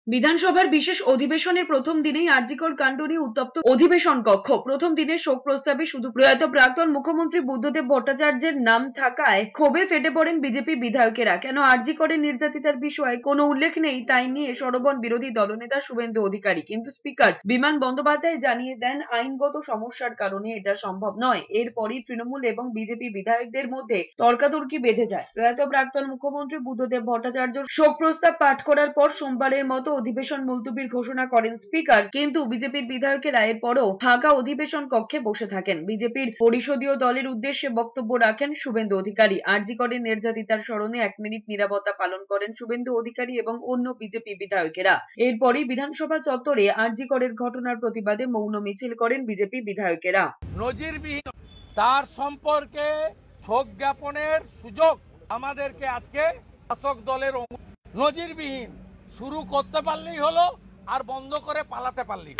বিধানসভার বিশেষ অধিবেশনের প্রথম দিনেই আরজিকর কাণ্ড নিয়ে উত্তপ্ত অধিবেশন কক্ষ। প্রথম দিনের শোক প্রস্তাবে শুধু প্রয়াত প্রাক্তন মুখ্যমন্ত্রী বুদ্ধদেব ভট্টাচার্যের নাম থাকায় ক্ষোভে ফেটে পড়েন বিজেপি বিধায়কেরা। কেন আরজিকরের নির্যাতিতার বিষয়ে কোনো উল্লেখ নেই তাই নিয়ে সরবন বিরোধী দলনেতা শুভেন্দু অধিকারী। কিন্তু স্পিকার বিমান বন্দ্যোপাধ্যায় জানিয়ে দেন আইনগত সমস্যার কারণে এটা সম্ভব নয়। এরপরই তৃণমূল এবং বিজেপি বিধায়কদের মধ্যে তর্কাতর্কি বেঁধে যায়। প্রয়াত প্রাক্তন মুখ্যমন্ত্রী বুদ্ধদেব ভট্টাচার্য শোক প্রস্তাব পাঠ করার পর সোমবারের মতো অধিবেশন মুলতুবির ঘোষণা করেন স্পিকার। কিন্তু বিজেপির বিধায়কেরা এরপরও ফাঁকা অধিবেশন কক্ষে বসে থাকেন। বিজেপির পরিষদীয় দলের উদ্দেশ্যে বক্তব্য রাখেন শুভেন্দু অধিকারী। আরজিকরের নির্যাতিতার স্মরণে 1 মিনিট নীরবতা পালন করেন শুভেন্দু অধিকারী এবং অন্য বিজেপি বিধায়কেরা। এরপরই বিধানসভা চত্বরে আরজিকরের ঘটনার প্রতিবাদে মৌন মিছিল করেন বিজেপি বিধায়কেরা। নজিরবিহীন তার সম্পর্কে শোক জ্ঞাপনের সুযোগ আমাদেরকে আজকে শাসক দলের নজিরবিহীন শুরু করতে পারলেই হলো আর বন্ধ করে পালাতে পারলেই।